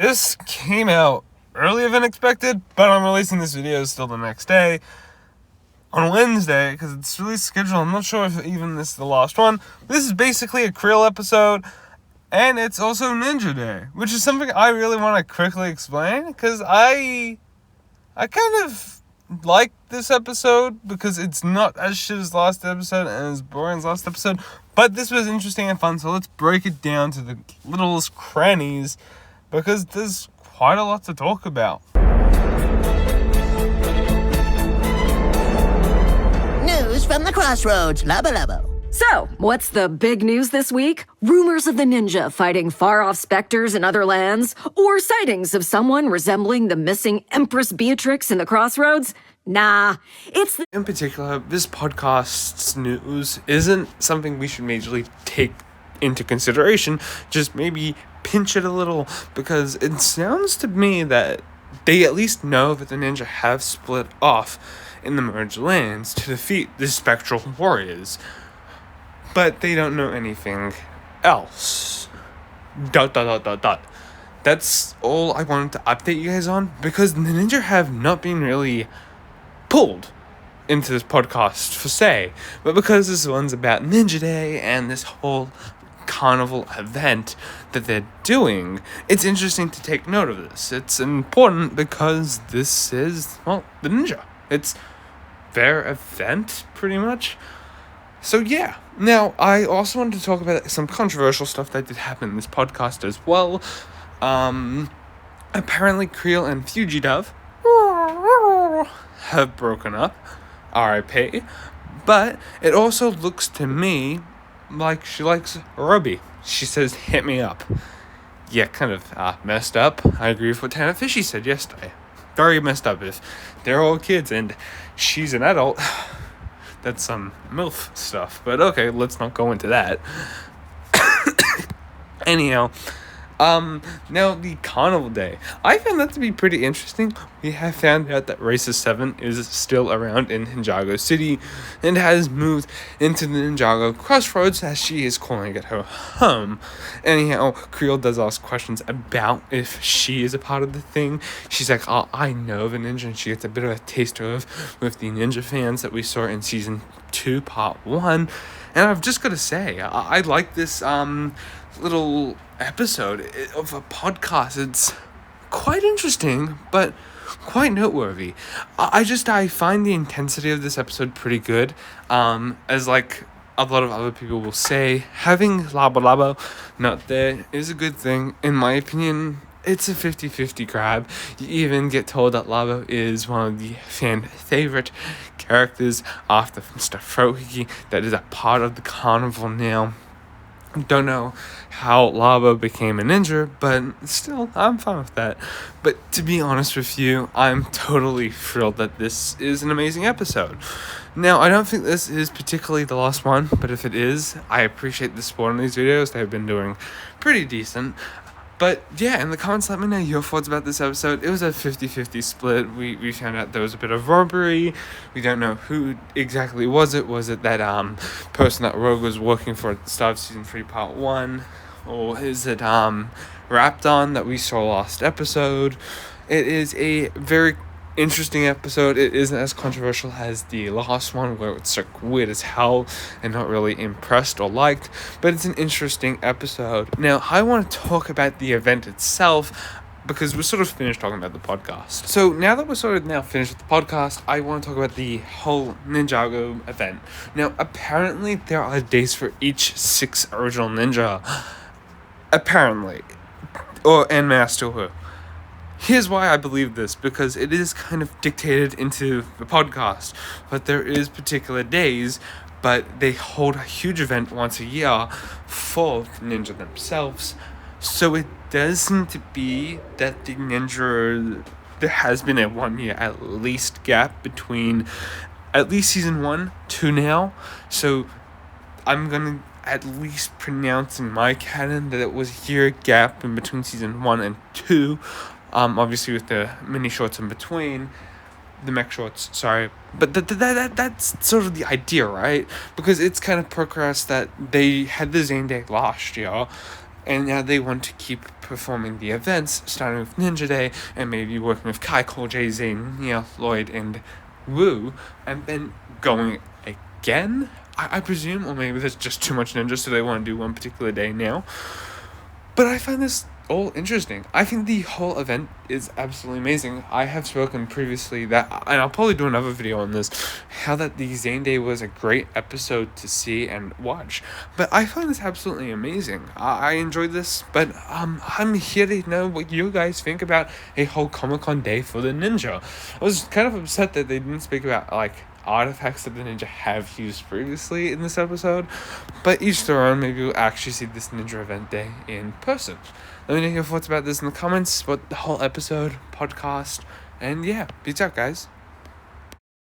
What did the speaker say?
This came out earlier than expected, but I'm releasing this video still the next day, on Wednesday, because it's release schedule. I'm not sure if even this is the last one. This is basically a Creel episode, and it's also Ninja Day, which is something I really want to quickly explain, because I kind of like this episode, because it's not as shit as last episode and as boring as last episode, but this was interesting and fun, so let's break it down to the littlest crannies, because there's quite a lot to talk about. News from the crossroads, Labo Labo. So, what's the big news this week? Rumors of the ninja fighting far-off specters in other lands? Or sightings of someone resembling the missing Empress Beatrix in the crossroads? Nah, it's In particular, this podcast's news isn't something we should majorly take into consideration, just maybe pinch it a little, because it sounds to me that they at least know that the ninja have split off in the merged lands to defeat the spectral warriors, but they don't know anything else. ... That's all I wanted to update you guys on, because the ninja have not been really pulled into this podcast for say, but because this one's about Ninja Day and this whole carnival event that they're doing, it's interesting to take note of this. It's important because this is, well, the ninja. It's their event, pretty much. So yeah. Now, I also wanted to talk about some controversial stuff that did happen in this podcast as well. Apparently Creel and Fugidove have broken up, R.I.P., but it also looks to me like she likes Ruby. She says, hit me up. Yeah, kind of messed up. I agree with what Tana Fishy said yesterday. Very messed up. If they're all kids and she's an adult, that's some MILF stuff. But okay, let's not go into that. Anyhow, now the carnival day. I found that to be pretty interesting. We have found out that Racist 7 is still around in Ninjago City and has moved into the Ninjago Crossroads, as she is calling it her home. Anyhow, Creel does ask questions about if she is a part of the thing. She's like, oh, I know the ninja, and she gets a bit of a taster of with the ninja fans that we saw in season 2, part 1. And I've just got to say, I like this little episode of a podcast. It's quite interesting, but quite noteworthy. I find the intensity of this episode pretty good. As like a lot of other people will say, having Labo Labo not there is a good thing. In my opinion, it's a 50-50 grab. You even get told that Labo is one of the fan favorite characters after Mr. Frohiki that is a part of the carnival now. Don't know how Labo became a ninja, but still, I'm fine with that. But to be honest with you, I'm totally thrilled that this is an amazing episode. Now, I don't think this is particularly the last one, but if it is, I appreciate the support on these videos. They've been doing pretty decent. But yeah, in the comments, let me know your thoughts about this episode. It was a 50-50 split. We found out there was a bit of robbery. We don't know who exactly was it. Was it that person that Rogue was working for at the start of season 3, part 1? Or is it Rapton that we saw last episode? It is a very interesting episode. It isn't as controversial as the last one, where it's like weird as hell and not really impressed or liked, but it's an interesting episode. Now, I want to talk about the event itself, because we're sort of finished talking about the podcast. So now that we're sort of now finished with the podcast, I want to talk about the whole Ninjago event. Now, apparently there are days for each 6 original ninja. Apparently. And Master Who. Here's why I believe this, because it is kind of dictated into the podcast, but there is particular days, but they hold a huge event once a year for the ninja themselves. So it does seem to be that the ninja, there has been a 1 year at least gap between at least season 1 to now. So I'm gonna at least pronounce in my canon that it was a year gap in between season 1 and 2. Obviously with the mini shorts in between, the mech shorts, sorry. But that's sort of the idea, right? Because it's kind of progress that they had the Zane Day last year, and now they want to keep performing the events, starting with Ninja Day, and maybe working with Kai, Cole, Jay, Zane, Nia, Lloyd, and Wu, and then going again, I presume, or maybe there's just too much ninja, so they want to do one particular day now. But I find this all interesting. I think the whole event is absolutely amazing. I have spoken previously that, and I'll probably do another video on this, how that the Zane Day was a great episode to see and watch. But I find this absolutely amazing. I enjoyed this, but I'm here to know what you guys think about a whole Comic-Con day for the ninja. I was kind of upset that they didn't speak about, like, artifacts that the ninja have used previously in this episode, but each their own. Maybe we'll actually see this ninja event day in person. Let me know your thoughts about this in the comments, about the whole episode, podcast, and yeah, peace out, guys.